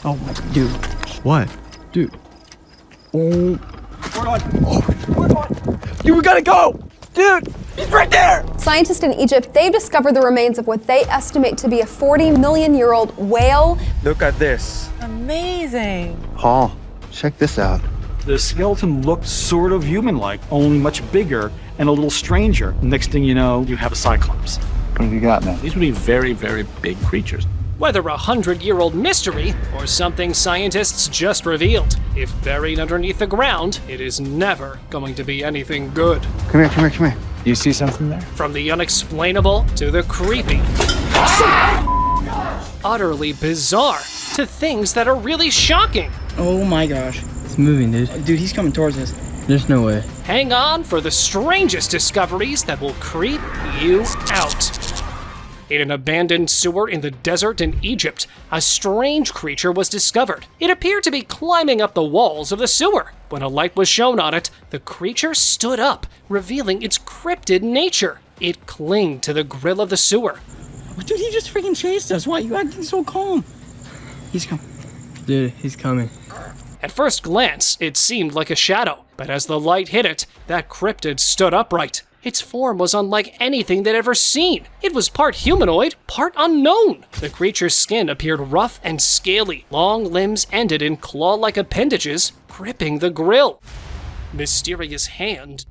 Oh my, dude. What? Dude. Oh. We're on. Dude, we gotta go. Dude, he's right there. Scientists in Egypt, they've discovered the remains of what they estimate to be a 40-million-year-old whale. Look at this. Amazing. Paul, check this out. The skeleton looked sort of human-like, only much bigger and a little stranger. Next thing you know, you have a cyclops. What have you got, man? These would be very, very big creatures. Whether a 100-year-old mystery or something scientists just revealed, if buried underneath the ground, it is never going to be anything good. Come here. You see something there? From the unexplainable to the creepy, utterly bizarre to things that are really shocking. Oh my gosh. It's moving, dude. Dude, he's coming towards us. There's no way. Hang on for the strangest discoveries that will creep you out. In an abandoned sewer in the desert in Egypt, a strange creature was discovered. It appeared to be climbing up the walls of the sewer. When a light was shone on it, the creature stood up, revealing its cryptid nature. It clinged to the grill of the sewer. Dude, he just freaking chased us. Why are you acting so calm? He's coming. Dude, he's coming. At first glance, it seemed like a shadow, but as the light hit it, that cryptid stood upright. Its form was unlike anything they'd ever seen. It was part humanoid, part unknown. The creature's skin appeared rough and scaly. Long limbs ended in claw-like appendages, gripping the grill. Mysterious hand.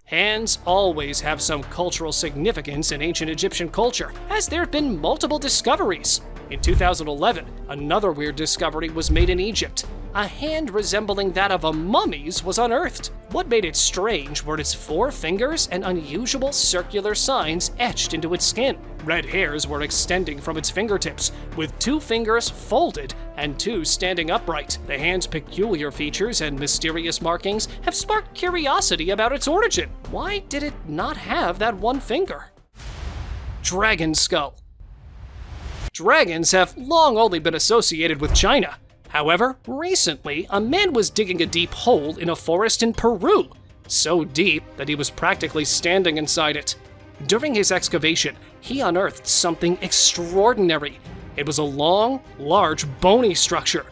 Hands always have some cultural significance in ancient Egyptian culture, as there have been multiple discoveries. In 2011, another weird discovery was made in Egypt. A hand resembling that of a mummy's was unearthed. What made it strange were its 4 fingers and unusual circular signs etched into its skin. Red hairs were extending from its fingertips, with 2 fingers folded and 2 standing upright. The hand's peculiar features and mysterious markings have sparked curiosity about its origin. Why did it not have that 1 finger? Dragon skull. Dragons have long only been associated with China. However, recently, a man was digging a deep hole in a forest in Peru, so deep that he was practically standing inside it. During his excavation, he unearthed something extraordinary. It was a long, large, bony structure.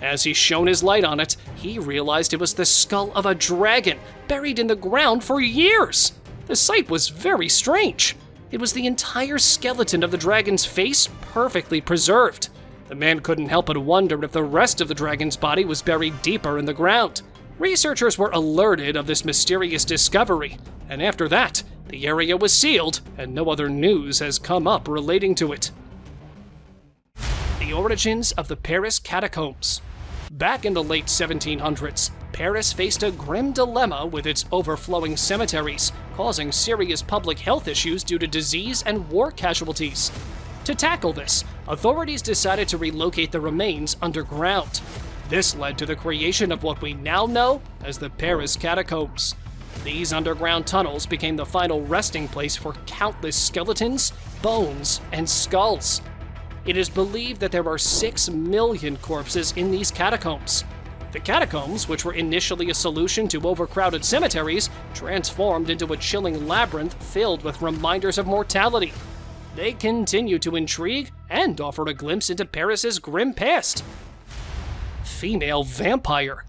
As he shone his light on it, he realized it was the skull of a dragon buried in the ground for years. The sight was very strange. It was the entire skeleton of the dragon's face perfectly preserved. The man couldn't help but wonder if the rest of the dragon's body was buried deeper in the ground. Researchers were alerted of this mysterious discovery, and after that, the area was sealed and no other news has come up relating to it. The origins of the Paris catacombs. Back in the late 1700s, Paris faced a grim dilemma with its overflowing cemeteries, causing serious public health issues due to disease and war casualties. To tackle this, authorities decided to relocate the remains underground. This led to the creation of what we now know as the Paris catacombs. These underground tunnels became the final resting place for countless skeletons, bones, and skulls. It is believed that there are 6 million corpses in these catacombs. The catacombs, which were initially a solution to overcrowded cemeteries, transformed into a chilling labyrinth filled with reminders of mortality. They continue to intrigue and offer a glimpse into Paris's grim past. Female vampire.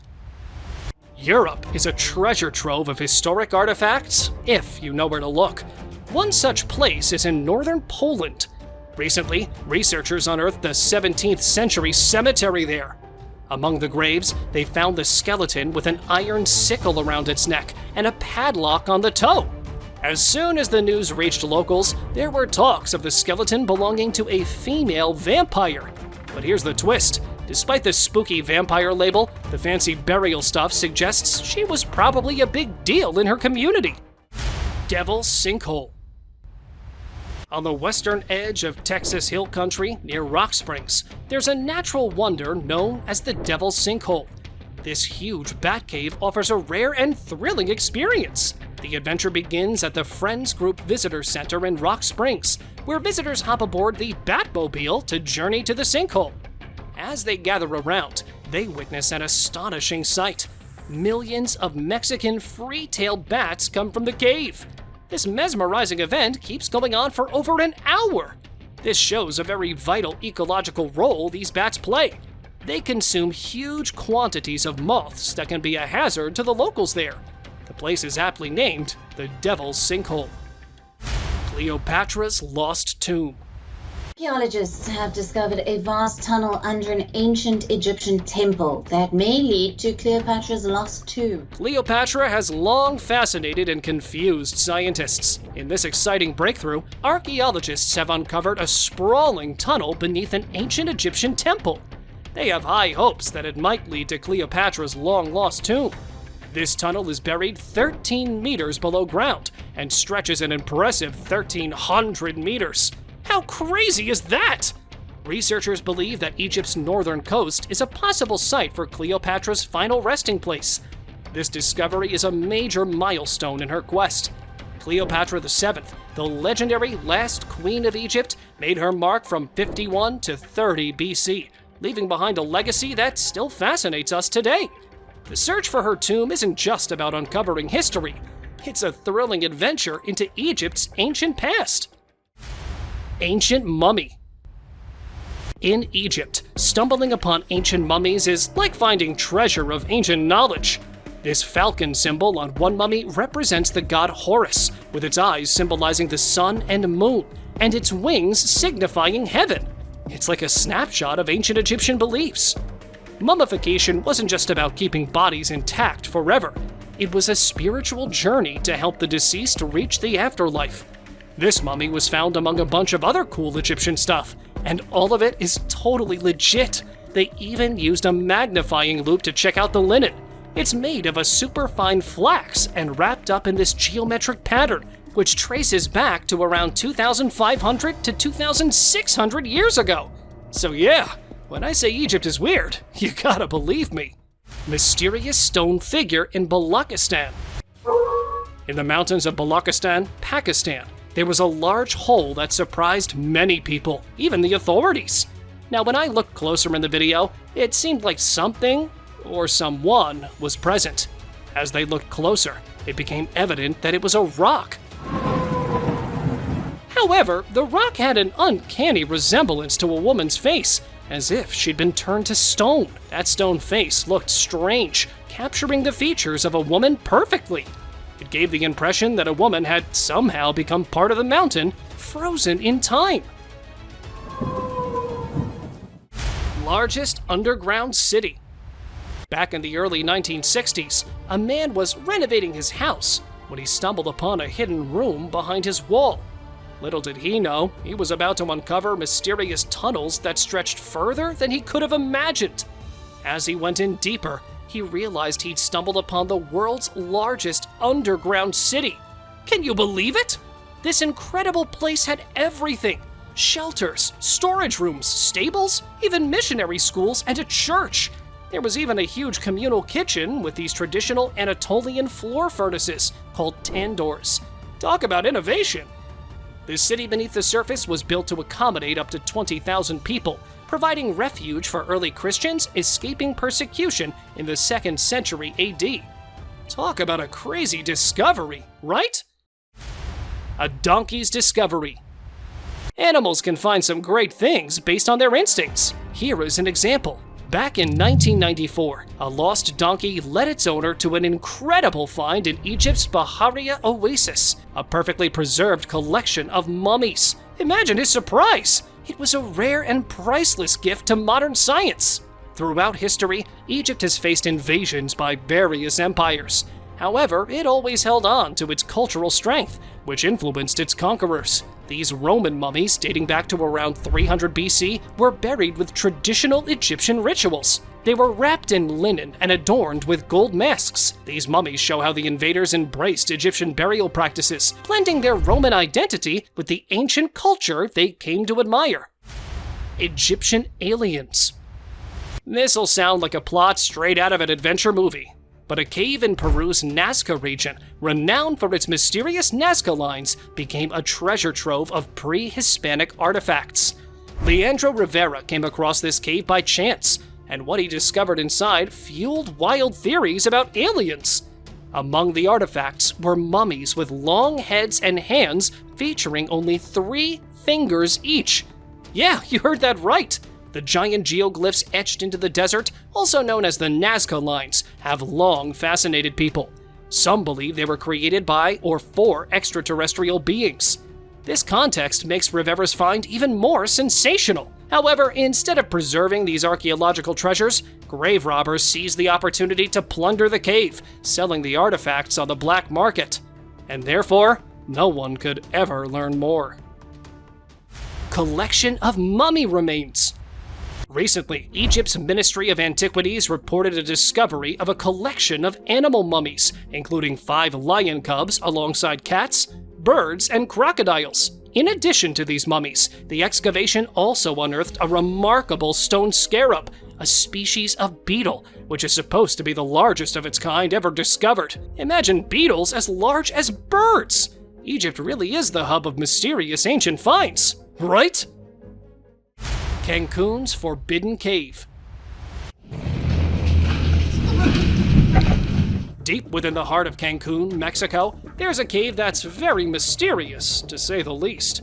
Europe is a treasure trove of historic artifacts, if you know where to look. One such place is in northern Poland. Recently, researchers unearthed a 17th century cemetery there. Among the graves, they found the skeleton with an iron sickle around its neck and a padlock on the toe. As soon as the news reached locals, there were talks of the skeleton belonging to a female vampire. But here's the twist. Despite the spooky vampire label, the fancy burial stuff suggests she was probably a big deal in her community. Devil's Sinkhole. On the western edge of Texas Hill Country, near Rock Springs, there's a natural wonder known as the Devil's Sinkhole. This huge bat cave offers a rare and thrilling experience. The adventure begins at the Friends Group Visitor Center in Rock Springs, where visitors hop aboard the Batmobile to journey to the sinkhole. As they gather around, they witness an astonishing sight. Millions of Mexican free-tailed bats come from the cave. This mesmerizing event keeps going on for over an hour. This shows a very vital ecological role these bats play. They consume huge quantities of moths that can be a hazard to the locals there. The place is aptly named the Devil's Sinkhole. Cleopatra's Lost Tomb. Archaeologists have discovered a vast tunnel under an ancient Egyptian temple that may lead to Cleopatra's lost tomb. Cleopatra has long fascinated and confused scientists. In this exciting breakthrough, archaeologists have uncovered a sprawling tunnel beneath an ancient Egyptian temple. They have high hopes that it might lead to Cleopatra's long-lost tomb. This tunnel is buried 13 meters below ground and stretches an impressive 1,300 meters. How crazy is that? Researchers believe that Egypt's northern coast is a possible site for Cleopatra's final resting place. This discovery is a major milestone in her quest. Cleopatra VII, the legendary last queen of Egypt, made her mark from 51 to 30 BC, leaving behind a legacy that still fascinates us today. The search for her tomb isn't just about uncovering history. It's a thrilling adventure into Egypt's ancient past. Ancient mummy. In Egypt, stumbling upon ancient mummies is like finding treasure of ancient knowledge. This falcon symbol on one mummy represents the god Horus, with its eyes symbolizing the sun and moon, and its wings signifying heaven. It's like a snapshot of ancient Egyptian beliefs. Mummification wasn't just about keeping bodies intact forever. It was a spiritual journey to help the deceased reach the afterlife. This mummy was found among a bunch of other cool Egyptian stuff, and all of it is totally legit. They even used a magnifying loupe to check out the linen. It's made of a superfine flax and wrapped up in this geometric pattern, which traces back to around 2,500 to 2,600 years ago. So yeah, when I say Egypt is weird, you gotta believe me. Mysterious stone figure in Balochistan. In the mountains of Balochistan, Pakistan, there was a large hole that surprised many people, even the authorities. Now, when I looked closer in the video, it seemed like something or someone was present. As they looked closer, it became evident that it was a rock. However, the rock had an uncanny resemblance to a woman's face, as if she'd been turned to stone. That stone face looked strange, capturing the features of a woman perfectly. It gave the impression that a woman had somehow become part of the mountain, frozen in time. Largest underground city. Back in the early 1960s, a man was renovating his house when he stumbled upon a hidden room behind his wall. Little did he know, he was about to uncover mysterious tunnels that stretched further than he could have imagined. As he went in deeper, he realized he'd stumbled upon the world's largest underground city. Can you believe it? This incredible place had everything: shelters, storage rooms, stables, even missionary schools, and a church. There was even a huge communal kitchen with these traditional Anatolian floor furnaces called tandoors. Talk about innovation! This city beneath the surface was built to accommodate up to 20,000 people, providing refuge for early Christians escaping persecution in the 2nd century AD. Talk about a crazy discovery, right? A donkey's discovery. Animals can find some great things based on their instincts. Here is an example. Back in 1994, a lost donkey led its owner to an incredible find in Egypt's Bahariya Oasis, a perfectly preserved collection of mummies. Imagine his surprise! It was a rare and priceless gift to modern science. Throughout history, Egypt has faced invasions by various empires. However, it always held on to its cultural strength, which influenced its conquerors. These Roman mummies, dating back to around 300 BC, were buried with traditional Egyptian rituals. They were wrapped in linen and adorned with gold masks. These mummies show how the invaders embraced Egyptian burial practices, blending their Roman identity with the ancient culture they came to admire. Egyptian aliens. This'll sound like a plot straight out of an adventure movie. But a cave in Peru's Nazca region, renowned for its mysterious Nazca lines, became a treasure trove of pre-Hispanic artifacts. Leandro Rivera came across this cave by chance, and what he discovered inside fueled wild theories about aliens. Among the artifacts were mummies with long heads and hands featuring only 3 fingers each. Yeah, you heard that right. The giant geoglyphs etched into the desert, also known as the Nazca lines, have long fascinated people. Some believe they were created by or for extraterrestrial beings. This context makes Rivera's find even more sensational. However, instead of preserving these archaeological treasures, grave robbers seized the opportunity to plunder the cave, selling the artifacts on the black market. And therefore, no one could ever learn more. Collection of mummy remains. Recently, Egypt's Ministry of Antiquities reported a discovery of a collection of animal mummies, including 5 lion cubs alongside cats, birds, and crocodiles. In addition to these mummies, the excavation also unearthed a remarkable stone scarab, a species of beetle, which is supposed to be the largest of its kind ever discovered. Imagine beetles as large as birds! Egypt really is the hub of mysterious ancient finds, right? Cancun's Forbidden Cave. Deep within the heart of Cancun, Mexico, there's a cave that's very mysterious, to say the least.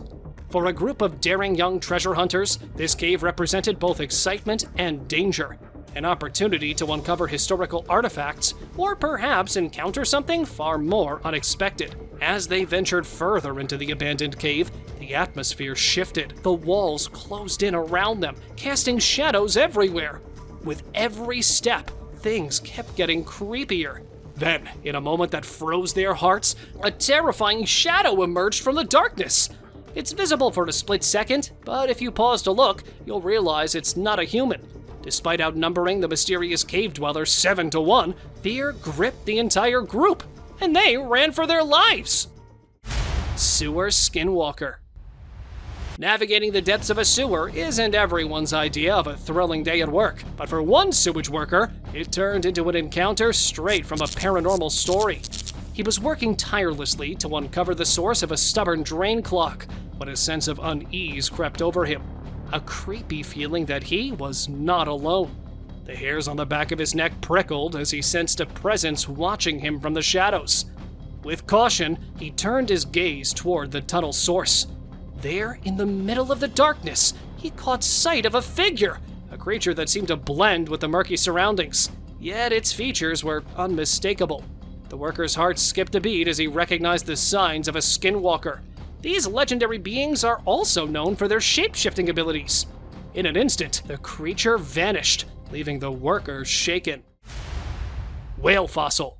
For a group of daring young treasure hunters, this cave represented both excitement and danger, an opportunity to uncover historical artifacts, or perhaps encounter something far more unexpected. As they ventured further into the abandoned cave, the atmosphere shifted. The walls closed in around them, casting shadows everywhere. With every step, things kept getting creepier. Then, in a moment that froze their hearts, a terrifying shadow emerged from the darkness. It's visible for a split second, but if you pause to look, you'll realize it's not a human. Despite outnumbering the mysterious cave dwellers 7-1, fear gripped the entire group, and they ran for their lives. Sewer Skinwalker. Navigating the depths of a sewer isn't everyone's idea of a thrilling day at work, but for one sewage worker, it turned into an encounter straight from a paranormal story. He was working tirelessly to uncover the source of a stubborn drain clog, when a sense of unease crept over him. A creepy feeling that he was not alone. The hairs on the back of his neck prickled as he sensed a presence watching him from the shadows. With caution, he turned his gaze toward the tunnel source. There, in the middle of the darkness, he caught sight of a figure, a creature that seemed to blend with the murky surroundings. Yet its features were unmistakable. The worker's heart skipped a beat as he recognized the signs of a skinwalker. These legendary beings are also known for their shape-shifting abilities. In an instant, the creature vanished, leaving the worker shaken. Whale fossil.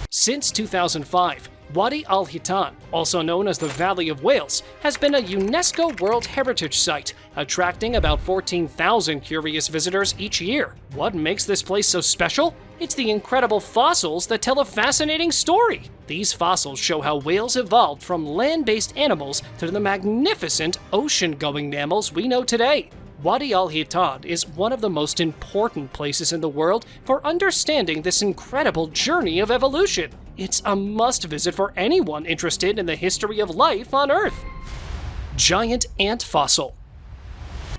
Since 2005, Wadi al-Hitan, also known as the Valley of Whales, has been a UNESCO World Heritage Site, attracting about 14,000 curious visitors each year. What makes this place so special? It's the incredible fossils that tell a fascinating story. These fossils show how whales evolved from land-based animals to the magnificent ocean-going mammals we know today. Wadi al-Hitan is one of the most important places in the world for understanding this incredible journey of evolution. It's a must-visit for anyone interested in the history of life on Earth. Giant ant fossil.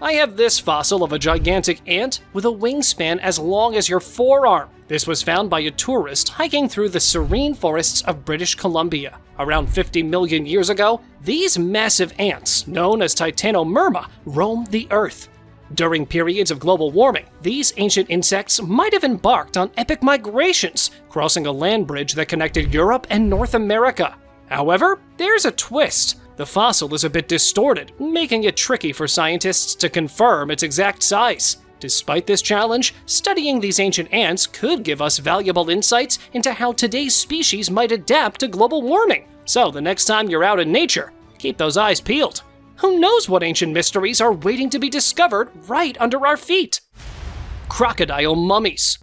I have this fossil of a gigantic ant with a wingspan as long as your forearm. This was found by a tourist hiking through the serene forests of British Columbia. Around 50 million years ago, these massive ants, known as Titanomyrma, roamed the Earth. During periods of global warming, these ancient insects might have embarked on epic migrations, crossing a land bridge that connected Europe and North America. However, there's a twist. The fossil is a bit distorted, making it tricky for scientists to confirm its exact size. Despite this challenge, studying these ancient ants could give us valuable insights into how today's species might adapt to global warming. So the next time you're out in nature, keep those eyes peeled. Who knows what ancient mysteries are waiting to be discovered right under our feet? Crocodile mummies.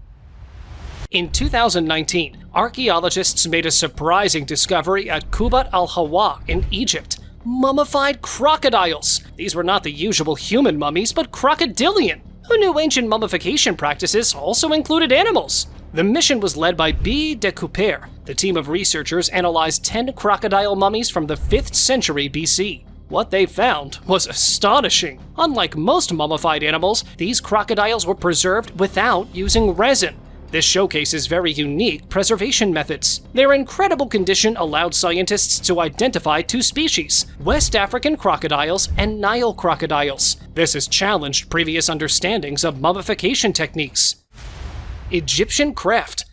In 2019, archaeologists made a surprising discovery at Kubat al-Hawa in Egypt. Mummified crocodiles. These were not the usual human mummies, but crocodilian. Who knew ancient mummification practices also included animals? The mission was led by B. de Couper. The team of researchers analyzed 10 crocodile mummies from the 5th century BC. What they found was astonishing. Unlike most mummified animals, these crocodiles were preserved without using resin. This showcases very unique preservation methods. Their incredible condition allowed scientists to identify two species, West African crocodiles and Nile crocodiles. This has challenged previous understandings of mummification techniques. Egyptian craft.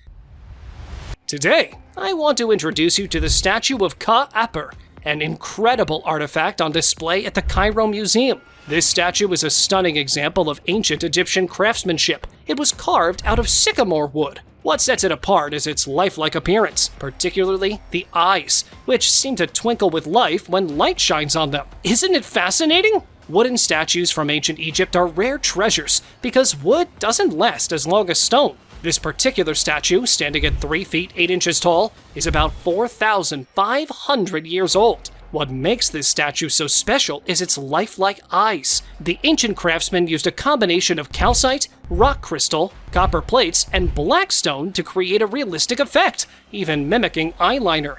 Today, I want to introduce you to the statue of Ka-Aper, an incredible artifact on display at the Cairo Museum. This statue is a stunning example of ancient Egyptian craftsmanship. It was carved out of sycamore wood. What sets it apart is its lifelike appearance, particularly the eyes, which seem to twinkle with life when light shines on them. Isn't it fascinating? Wooden statues from ancient Egypt are rare treasures because wood doesn't last as long as stone. This particular statue, standing at 3 feet 8 inches tall, is about 4,500 years old. What makes this statue so special is its lifelike eyes. The ancient craftsmen used a combination of calcite, rock crystal, copper plates, and black stone to create a realistic effect, even mimicking eyeliner.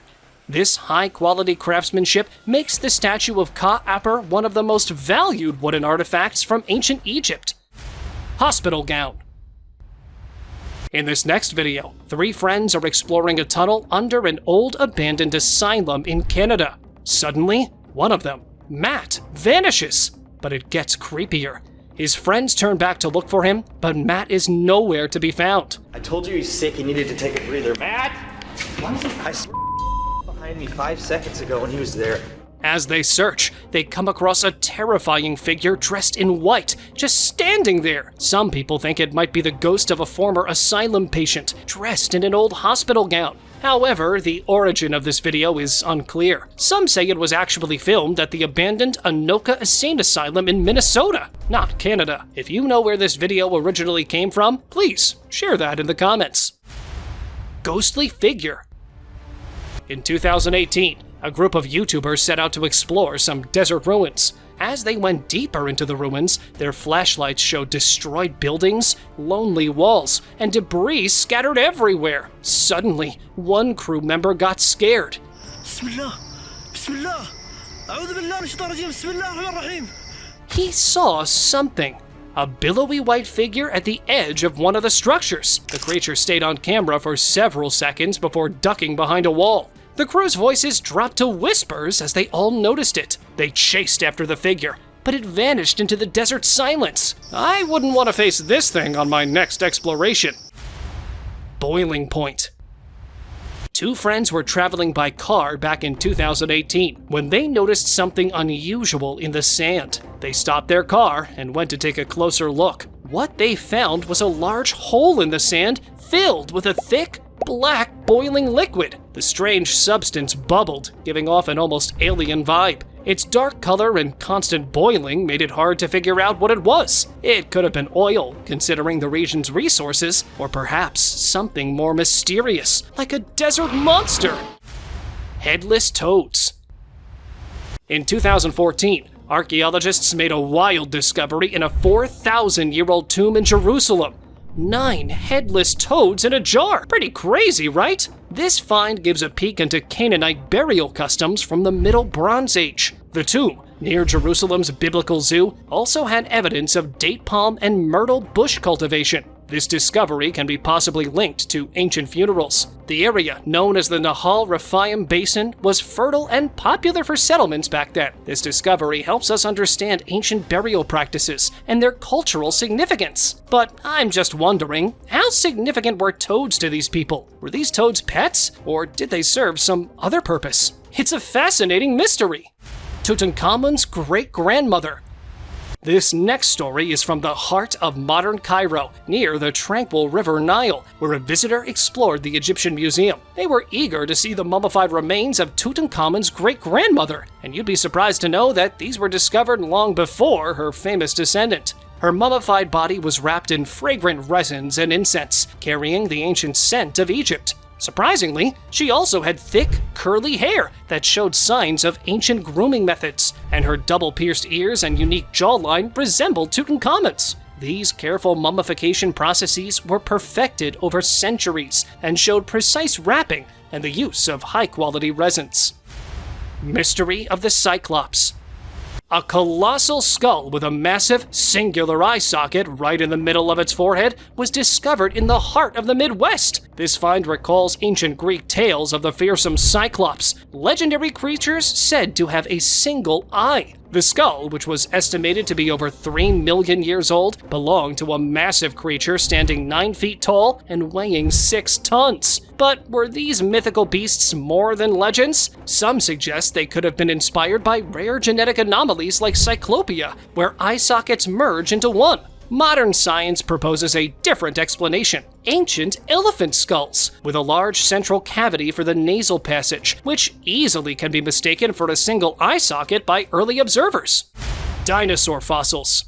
This high-quality craftsmanship makes the statue of Ka-Aper one of the most valued wooden artifacts from ancient Egypt. Hospital gown. In this next video, 3 friends are exploring a tunnel under an old abandoned asylum in Canada. Suddenly, one of them, Matt, vanishes, but it gets creepier. His friends turn back to look for him, but Matt is nowhere to be found. I told you he's sick, he needed to take a breather. Matt! Why is he behind me 5 seconds ago when he was there? As they search, they come across a terrifying figure dressed in white, just standing there. Some people think it might be the ghost of a former asylum patient, dressed in an old hospital gown. However, the origin of this video is unclear. Some say it was actually filmed at the abandoned Anoka Insane Asylum in Minnesota, not Canada. If you know where this video originally came from, please share that in the comments. Ghostly figure. In 2018, a group of YouTubers set out to explore some desert ruins. As they went deeper into the ruins, their flashlights showed destroyed buildings, lonely walls, and debris scattered everywhere. Suddenly, one crew member got scared. He saw something. A billowy white figure at the edge of one of the structures. The creature stayed on camera for several seconds before ducking behind a wall. The crew's voices dropped to whispers as they all noticed it. They chased after the figure, but it vanished into the desert silence. I wouldn't want to face this thing on my next exploration. Boiling point. 2 friends were traveling by car back in 2018 when they noticed something unusual in the sand. They stopped their car and went to take a closer look. What they found was a large hole in the sand filled with a thick, black, boiling liquid. The strange substance bubbled, giving off an almost alien vibe. Its dark color and constant boiling made it hard to figure out what it was. It could have been oil, considering the region's resources, or perhaps something more mysterious, like a desert monster. Headless toads. In 2014, archaeologists made a wild discovery in a 4,000-year-old tomb in Jerusalem. 9 headless toads in a jar. Pretty crazy, right? This find gives a peek into Canaanite burial customs from the Middle Bronze Age. The tomb, near Jerusalem's biblical zoo, also had evidence of date palm and myrtle bush cultivation. This discovery can be possibly linked to ancient funerals. The area, known as the Nahal Rephaim Basin, was fertile and popular for settlements back then. This discovery helps us understand ancient burial practices and their cultural significance. But I'm just wondering, how significant were toads to these people? Were these toads pets, or did they serve some other purpose? It's a fascinating mystery. Tutankhamun's great-grandmother. This next story is from the heart of modern Cairo, near the tranquil river Nile, where a visitor explored the Egyptian museum. They were eager to see the mummified remains of Tutankhamun's great-grandmother, and you'd be surprised to know that these were discovered long before her famous descendant. Her mummified body was wrapped in fragrant resins and incense, carrying the ancient scent of Egypt. Surprisingly, she also had thick, curly hair that showed signs of ancient grooming methods, and her double-pierced ears and unique jawline resembled Tutankhamun's. These careful mummification processes were perfected over centuries and showed precise wrapping and the use of high-quality resins. Mystery of the Cyclops. A colossal skull with a massive, singular eye socket right in the middle of its forehead was discovered in the heart of the Midwest. This find recalls ancient Greek tales of the fearsome Cyclops, legendary creatures said to have a single eye. The skull, which was estimated to be over 3 million years old, belonged to a massive creature standing 9 feet tall and weighing 6 tons. But were these mythical beasts more than legends? Some suggest they could have been inspired by rare genetic anomalies like cyclopia, where eye sockets merge into one. Modern science proposes a different explanation: ancient elephant skulls, with a large central cavity for the nasal passage, which easily can be mistaken for a single eye socket by early observers. Dinosaur fossils.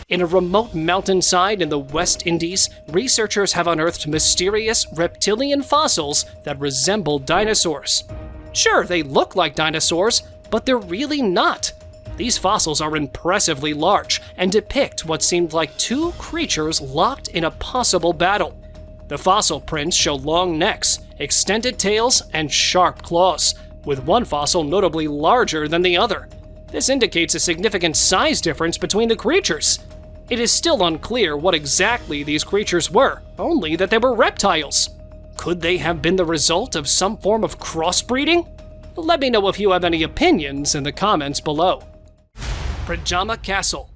In a remote mountainside in the West Indies, researchers have unearthed mysterious reptilian fossils that resemble dinosaurs. Sure, they look like dinosaurs, but they're really not. These fossils are impressively large and depict what seemed like 2 creatures locked in a possible battle. The fossil prints show long necks, extended tails, and sharp claws, with one fossil notably larger than the other. This indicates a significant size difference between the creatures. It is still unclear what exactly these creatures were, only that they were reptiles. Could they have been the result of some form of crossbreeding? Let me know if you have any opinions in the comments below. Pajama Castle.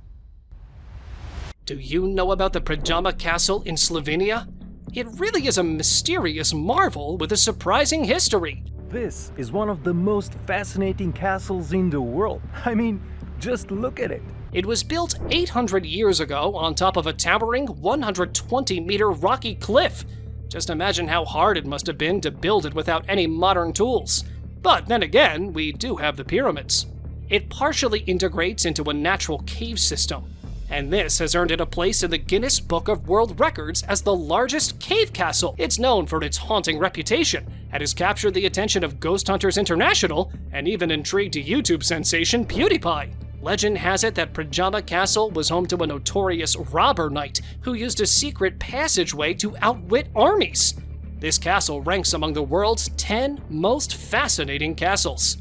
Do you know about the Pajama Castle in Slovenia? It really is a mysterious marvel with a surprising history. This is one of the most fascinating castles in the world. I mean, just look at it. It was built 800 years ago on top of a towering 120-meter rocky cliff. Just imagine how hard it must have been to build it without any modern tools. But then again, we do have the pyramids. It partially integrates into a natural cave system, and this has earned it a place in the Guinness Book of World Records as the largest cave castle. It's known for its haunting reputation, and has captured the attention of Ghost Hunters International, and even intrigued YouTube sensation PewDiePie. Legend has it that Pajama Castle was home to a notorious robber knight who used a secret passageway to outwit armies. This castle ranks among the world's 10 most fascinating castles.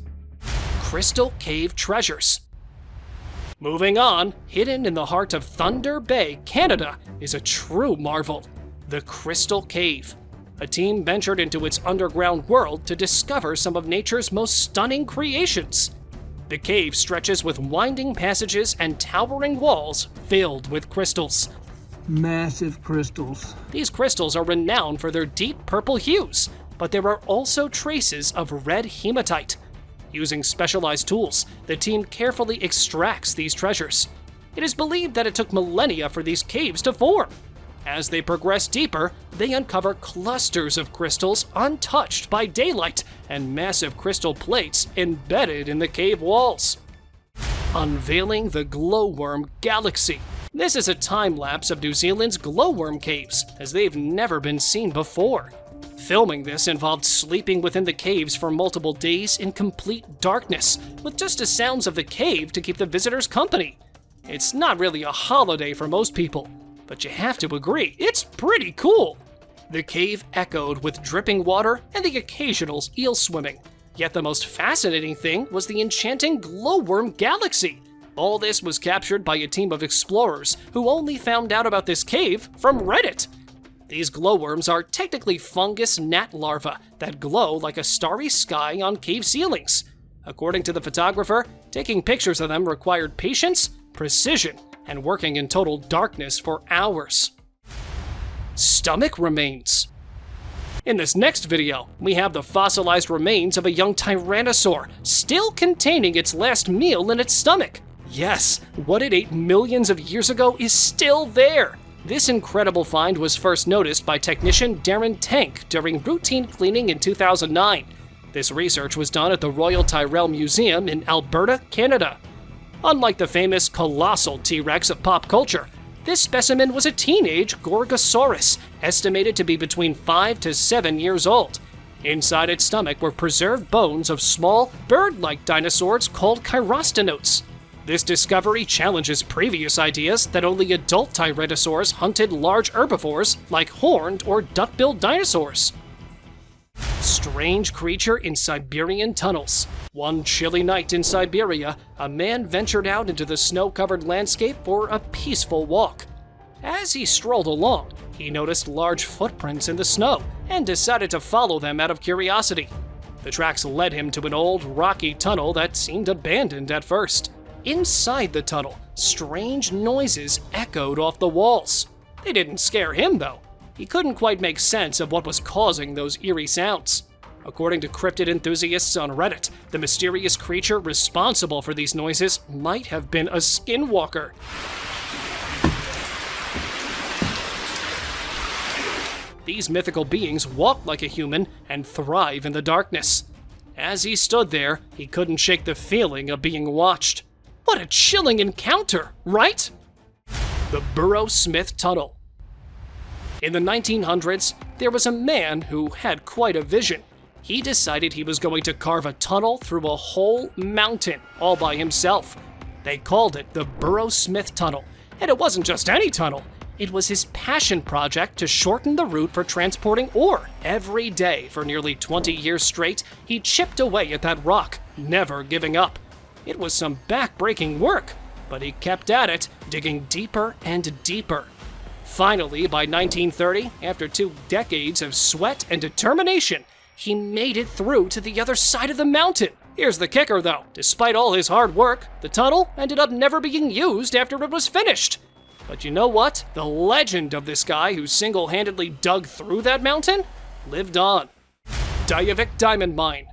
Crystal Cave Treasures. Moving on, hidden in the heart of Thunder Bay, Canada, is a true marvel: the Crystal Cave. A team ventured into its underground world to discover some of nature's most stunning creations. The cave stretches with winding passages and towering walls filled with crystals. Massive crystals. These crystals are renowned for their deep purple hues, but there are also traces of red hematite. Using specialized tools, the team carefully extracts these treasures. It is believed that it took millennia for these caves to form. As they progress deeper, they uncover clusters of crystals untouched by daylight and massive crystal plates embedded in the cave walls. Unveiling the Glowworm Galaxy. This is a time-lapse of New Zealand's Glowworm caves, as they've never been seen before. Filming this involved sleeping within the caves for multiple days in complete darkness, with just the sounds of the cave to keep the visitors company. It's not really a holiday for most people, but you have to agree, it's pretty cool. The cave echoed with dripping water and the occasional eel swimming. Yet the most fascinating thing was the enchanting Glowworm Galaxy. All this was captured by a team of explorers who only found out about this cave from Reddit. These glowworms are technically fungus gnat larvae that glow like a starry sky on cave ceilings. According to the photographer, taking pictures of them required patience, precision, and working in total darkness for hours. Stomach remains. In this next video, we have the fossilized remains of a young tyrannosaur, still containing its last meal in its stomach. Yes, what it ate millions of years ago is still there. This incredible find was first noticed by technician Darren Tank during routine cleaning in 2009. This research was done at the Royal Tyrrell Museum in Alberta, Canada. Unlike the famous colossal T-Rex of pop culture, this specimen was a teenage Gorgosaurus, estimated to be between 5 to 7 years old. Inside its stomach were preserved bones of small, bird-like dinosaurs called chirostenotes. This discovery challenges previous ideas that only adult tyrannosaurs hunted large herbivores like horned or duck-billed dinosaurs. Strange creature in Siberian tunnels. One chilly night in Siberia, a man ventured out into the snow-covered landscape for a peaceful walk. As he strolled along, he noticed large footprints in the snow and decided to follow them out of curiosity. The tracks led him to an old, rocky tunnel that seemed abandoned at first. Inside the tunnel, strange noises echoed off the walls. They didn't scare him, though. He couldn't quite make sense of what was causing those eerie sounds. According to cryptid enthusiasts on Reddit, the mysterious creature responsible for these noises might have been a skinwalker. These mythical beings walk like a human and thrive in the darkness. As he stood there, he couldn't shake the feeling of being watched. What a chilling encounter, right? The Burrow Smith Tunnel. In the 1900s, there was a man who had quite a vision. He decided he was going to carve a tunnel through a whole mountain all by himself. They called it the Burrow Smith Tunnel, and it wasn't just any tunnel. It was his passion project to shorten the route for transporting ore. Every day for nearly 20 years straight, he chipped away at that rock, never giving up. It was some back-breaking work, but he kept at it, digging deeper and deeper. Finally, by 1930, after 2 decades of sweat and determination, he made it through to the other side of the mountain. Here's the kicker, though. Despite all his hard work, the tunnel ended up never being used after it was finished. But you know what? The legend of this guy who single-handedly dug through that mountain lived on. Duyavik Diamond Mine.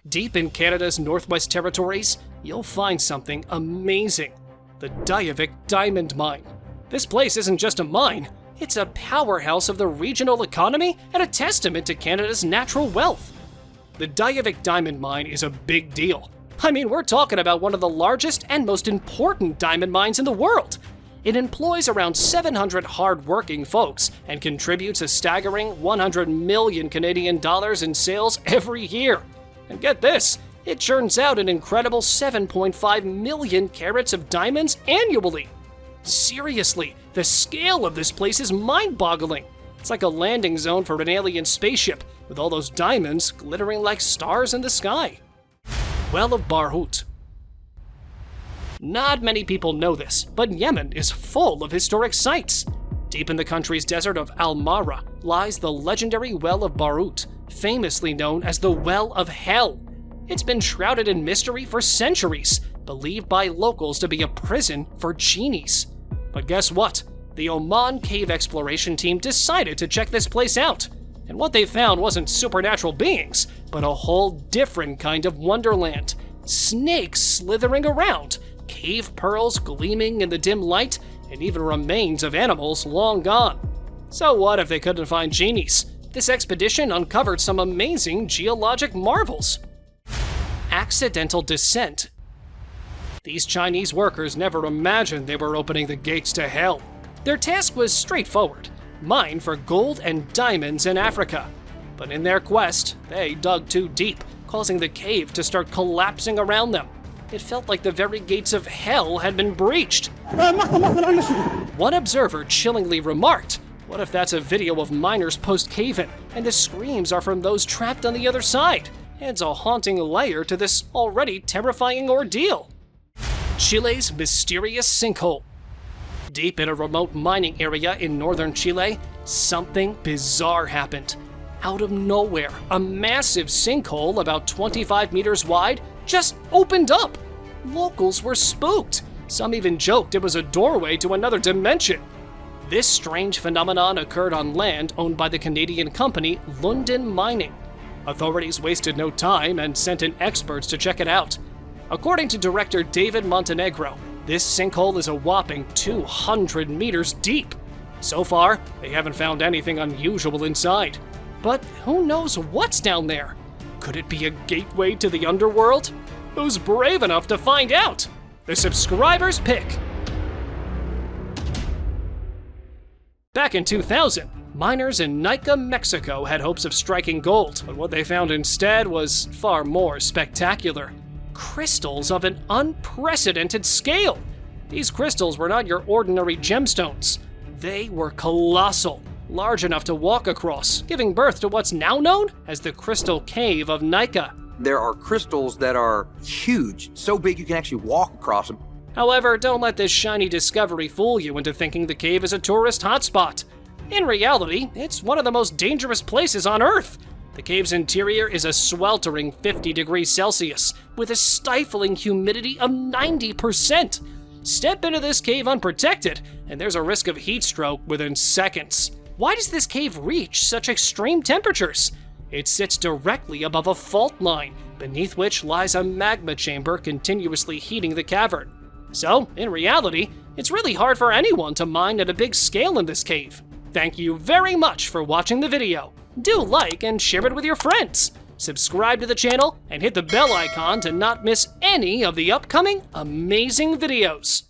Deep in Canada's Northwest Territories, you'll find something amazing. The Duyavik Diamond Mine. This place isn't just a mine, it's a powerhouse of the regional economy and a testament to Canada's natural wealth. The Duyavik Diamond Mine is a big deal. I mean, we're talking about one of the largest and most important diamond mines in the world. It employs around 700 hard-working folks and contributes a staggering 100 million Canadian dollars in sales every year. And get this, it churns out an incredible 7.5 million carats of diamonds annually. Seriously, the scale of this place is mind-boggling. It's like a landing zone for an alien spaceship, with all those diamonds glittering like stars in the sky. Well of Barhout. Not many people know this, but Yemen is full of historic sites. Deep in the country's desert of Al-Mara lies the legendary Well of Barhout, famously known as the Well of Hell. It's been shrouded in mystery for centuries, believed by locals to be a prison for genies. But guess what? The Oman cave exploration team decided to check this place out. And what they found wasn't supernatural beings, but a whole different kind of wonderland. Snakes slithering around, cave pearls gleaming in the dim light, and even remains of animals long gone. So what if they couldn't find genies? This expedition uncovered some amazing geologic marvels. Accidental descent. These Chinese workers never imagined they were opening the gates to hell. Their task was straightforward: mine for gold and diamonds in Africa. But in their quest, they dug too deep, causing the cave to start collapsing around them. It felt like the very gates of hell had been breached. One observer chillingly remarked, "What if that's a video of miners post-cave-in, and the screams are from those trapped on the other side?" Adds a haunting layer to this already terrifying ordeal. Chile's mysterious sinkhole. Deep in a remote mining area in northern Chile, something bizarre happened. Out of nowhere, a massive sinkhole about 25 meters wide just opened up. Locals were spooked. Some even joked it was a doorway to another dimension. This strange phenomenon occurred on land owned by the Canadian company Lundin Mining. Authorities wasted no time and sent in experts to check it out. According to director David Montenegro, this sinkhole is a whopping 200 meters deep. So far, they haven't found anything unusual inside. But who knows what's down there? Could it be a gateway to the underworld? Who's brave enough to find out? The subscribers pick. Back in 2000, miners in Nica, Mexico had hopes of striking gold, but what they found instead was far more spectacular. Crystals of an unprecedented scale. These crystals were not your ordinary gemstones. They were colossal, large enough to walk across, giving birth to what's now known as the Crystal Cave of Nika. There are crystals that are huge, so big you can actually walk across them. However, don't let this shiny discovery fool you into thinking the cave is a tourist hotspot. In reality, it's one of the most dangerous places on Earth. The cave's interior is a sweltering 50 degrees Celsius, with a stifling humidity of 90%. Step into this cave unprotected, and there's a risk of heat stroke within seconds. Why does this cave reach such extreme temperatures? It sits directly above a fault line, beneath which lies a magma chamber continuously heating the cavern. So, in reality, it's really hard for anyone to mine at a big scale in this cave. Thank you very much for watching the video. Do like and share it with your friends. Subscribe to the channel and hit the bell icon to not miss any of the upcoming amazing videos.